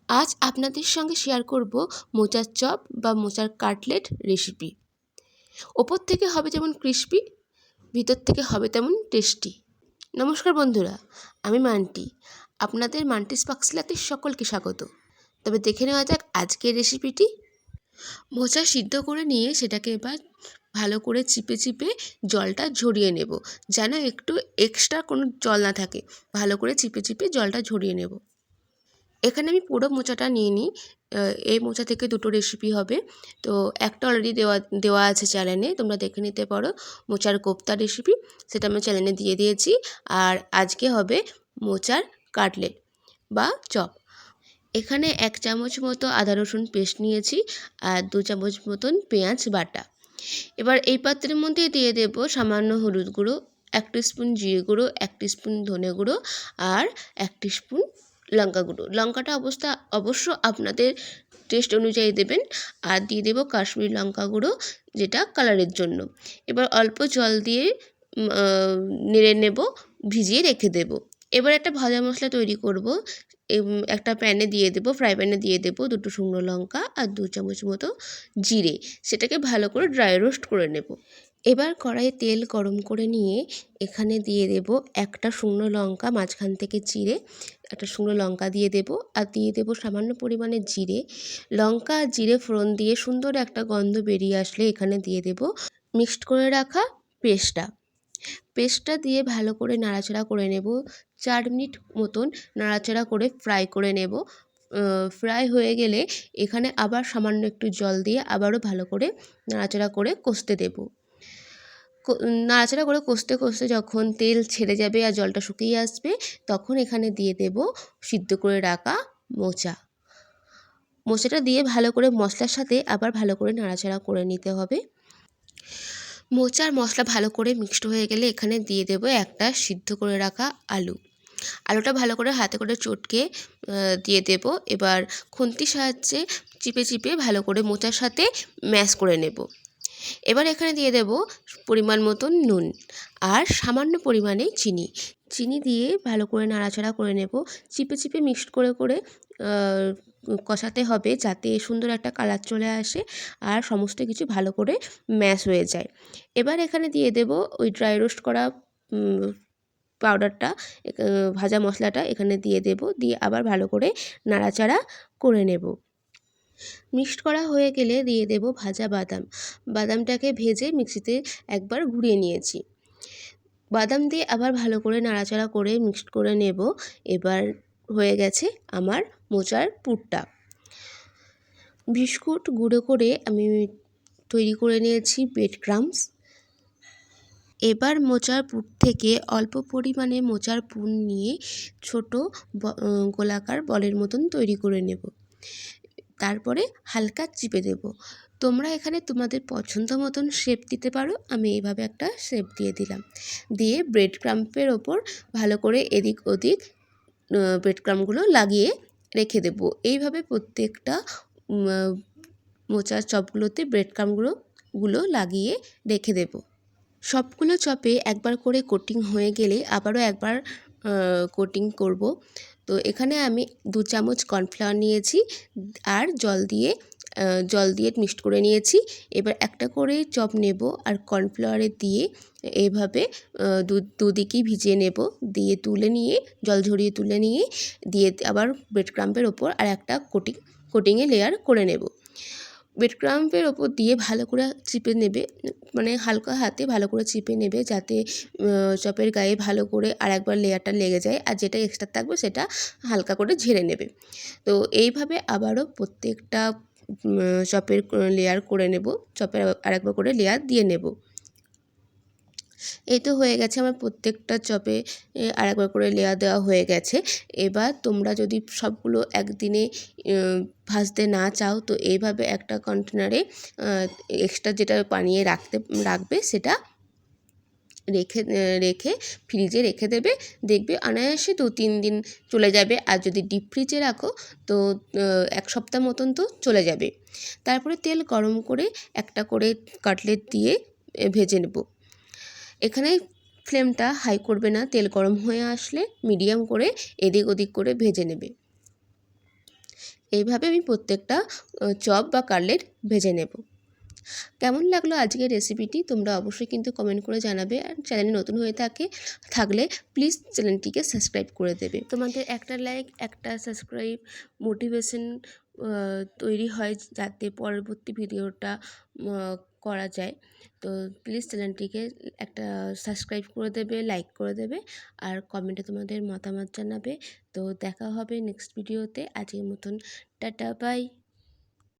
আজ আপনাদের সঙ্গে শেয়ার করব মোচার চপ বা মোচার কাটলেট রেসিপি। ওপর থেকে হবে যেমন ক্রিস্পি, ভিতর থেকে হবে তেমন টেস্টি। নমস্কার বন্ধুরা, আমি মান্টি। আপনাদের মান্টিস পাকশালাতে সকলকে স্বাগত। তবে দেখে নেওয়া যাক আজকের রেসিপিটি। মোচা সিদ্ধ করে নিয়ে সেটাকে এবার ভালো করে চিপে চিপে জলটা ঝরিয়ে নেব, যেন একটু এক্সট্রা কোনো জল না থাকে। ভালো করে চিপে চিপে জলটা ঝরিয়ে নেব। এখানে আমি পুরো মোচাটা নিয়ে নিই। এই মোচা থেকে দুটো রেসিপি হবে। তো একটা অলরেডি দেওয়া আছে চ্যানেলে, তোমরা দেখে নিতে পারো। মোচার কোপ্তা রেসিপি, সেটা আমি চ্যানেলে দিয়ে দিয়েছি। আর আজকে হবে মোচার কাটলেট বা চপ। এখানে 1 চামচ মতো আদা রসুন পেস্ট নিয়েছি আর 2 চামচ মতন পেঁয়াজ বাটা। এবার এই পাত্রের মধ্যে দিয়ে দেব সামান্য হলুদ গুঁড়ো, 1 টিস্পুন জিরে গুঁড়ো, 1 টিস্পুন ধনে গুঁড়ো আর 1 টিস্পুন লঙ্কা গুঁড়ো। লঙ্কাটা অবশ্য আপনাদের টেস্ট অনুযায়ী দেবেন। আর দিয়ে দেব কাশ্মীরি লঙ্কা গুঁড়ো, যেটা কালারের জন্য। এবার অল্প জল দিয়ে নেড়ে নেব, ভিজিয়ে রেখে দেব। এবার একটা ভাজা মশলা তৈরি করব। একটা প্যানে দিয়ে দেব, ফ্রাই প্যানে দিয়ে দেব 2টো শুকনো লঙ্কা আর 2 চামচ মতো জিরে। সেটাকে ভালো করে ড্রাই রোস্ট করে নেব। এবার কড়াইয়ে তেল গরম করে নিয়ে এখানে দিয়ে দেব একটা শুকনো লঙ্কা মাঝখান থেকে চিরে, একটা শুকনো লঙ্কা দিয়ে দেব আর দিয়ে দেব সামান্য পরিমাণে জিরে। লঙ্কা আর জিরে ফোড়ন দিয়ে সুন্দর একটা গন্ধ বেরিয়ে আসলে এখানে দিয়ে দেব মিক্সড করে রাখা পেস্টটা দিয়ে ভালো করে নাড়াচাড়া করে নেব। 4 মিনিট মতন নাড়াচাড়া করে ফ্রাই করে নেব। ফ্রাই হয়ে গেলে এখানে আবার সামান্য একটু জল দিয়ে আবারও ভালো করে নাড়াচাড়া করে কষতে দেব। নাড়াচাড়া করে কষতে কষতে যখন তেল ছেড়ে যাবে আর জলটা শুকিয়ে আসবে, তখন এখানে দিয়ে দেব সিদ্ধ করে রাখা মোচাটা দিয়ে ভালো করে মশলার সাথে আবার ভালো করে নাড়াচাড়া করে নিতে হবে। মোচার মশলা ভালো করে মিক্সড হয়ে গেলে এখানে দিয়ে দেব একটা সিদ্ধ করে রাখা আলুটা ভালো করে হাতে করে চটকে দিয়ে দেব। এবার খুন্তির সাহায্যে চিপে চিপে ভালো করে মোচার সাথে ম্যাশ করে নেব। এবার এখানে দিয়ে দেব পরিমাণ মতন নুন আর সামান্য পরিমাণে চিনি দিয়ে ভালো করে নাড়াচাড়া করে নেব। চিপে চিপে মিক্সড করে করে কষাতে হবে, যাতে সুন্দর একটা কালার চলে আসে আর সমস্ত কিছু ভালো করে ম্যাশ হয়ে যায়। এবার এখানে দিয়ে দেব ওই ড্রাই রোস্ট করা পাউডারটা, ভাজা মশলাটা এখানে দিয়ে দেব। দিয়ে আবার ভালো করে নাড়াচাড়া করে নেব। মিক্সড করা হয়ে গেলে দিয়ে দেব ভাজা বাদামটাকে ভেজে মিক্সিতে একবার ঘুরিয়ে নিয়েছি। বাদাম দিয়ে আবার ভালো করে নাড়াচাড়া করে মিক্সড করে নেব। এবার হয়ে গেছে আমার মোচার পুরটা। বিস্কুট গুঁড়ো করে আমি তৈরি করে নিয়েছি ব্রেড ক্রাম্বস। এবার মোচার পুর থেকে অল্প পরিমাণে মোচার পুর নিয়ে ছোট গোলাকার বলের মতন তৈরি করে নেব। তারপরে হালকা চিপে দেব। তোমরা এখানে তোমাদের পছন্দ মতন শেপ দিতে পারো। আমি এইভাবে একটা শেপ দিয়ে দিলাম। দিয়ে ব্রেড ক্রাম্বের ওপর ভালো করে এদিক ওদিক ব্রেড ক্রাম্বগুলো লাগিয়ে রেখে দেব। এইভাবে প্রত্যেকটা মোচার চপগুলোতে ব্রেড ক্রাম্বগুলো লাগিয়ে রেখে দেব। সবগুলো চপে একবার করে কোটিং হয়ে গেলে আবারও একবার কোটিং করব। তো এখানে আমি 2 চামচ কর্নফ্লাওয়ার নিয়েছি আর জল দিয়ে মিক্সড করে নিয়েছি। এবার একটা করে চপ নেব আর কর্নফ্লাওয়ারে দিয়ে এইভাবে দুদিকেই ভিজিয়ে নেব। দিয়ে তুলে নিয়ে জল ঝরিয়ে তুলে নিয়ে দিয়ে আবার ব্রেড ক্রাম্বের ওপর আর একটা কোটিংয়ে লেয়ার করে নেব। ব্রেড ক্রাম্বের ওপর দিয়ে ভালো করে চিপে নেবে, মানে হালকা হাতে ভালো করে চিপে নেবে, যাতে চপের গায়ে ভালো করে আর একবার লেয়ারটা লেগে যায়। আর যেটা এক্সট্রা থাকবে সেটা হালকা করে ঝেড়ে নেবে। তো এইভাবে আবারও প্রত্যেকটা চপের লেয়ার করে নেব, চপের আরেকবার করে লেয়ার দিয়ে নেব। এই তো হয়ে গেছে আমার প্রত্যেকটা চপে আরেকবার করে লেয়ার দেওয়া হয়ে গেছে। এবার তোমরা যদি সবগুলো একদিনে ভাজতে না চাও, তো এইভাবে একটা কন্টেনারে এক্সট্রা যেটা বানিয়ে রাখবে সেটা রেখে ফ্রিজে রেখে দেবে। দেখবে অনায়াসে 2-3 দিন চলে যাবে। আর যদি ডিপ ফ্রিজে রাখো তো 1 সপ্তাহ মতন তো চলে যাবে। তারপরে তেল গরম করে একটা করে কাটলেট দিয়ে ভেজে নেব। এখানে ফ্লেমটা হাই করবে না, তেল গরম হয়ে আসলে মিডিয়াম করে এদিক ওদিক করে ভেজে নেবে। এইভাবে আমি প্রত্যেকটা চপ বা কাটলেট ভেজে নেব। কেমন লাগলো আজকের রেসিপিটি তোমরা অবশ্যই কিন্তু কমেন্ট করে জানাবে। আর চ্যানেলে নতুন হয়ে থাকলে প্লিজ চ্যানেলটিকে সাবস্ক্রাইব করে দেবে। তোমাদের একটা লাইক, একটা সাবস্ক্রাইব মোটিভেশন তৈরি হয় যাতে পরবর্তী ভিডিওটা করা যায়। তো প্লিজ চ্যানেলটিকে একটা সাবস্ক্রাইব করে দেবে, লাইক করে দেবে, আর কমেন্টে তোমাদের মতামত জানাবে। তো দেখা হবে নেক্সট ভিডিওতে। আজকের মতন টাটা, বাই।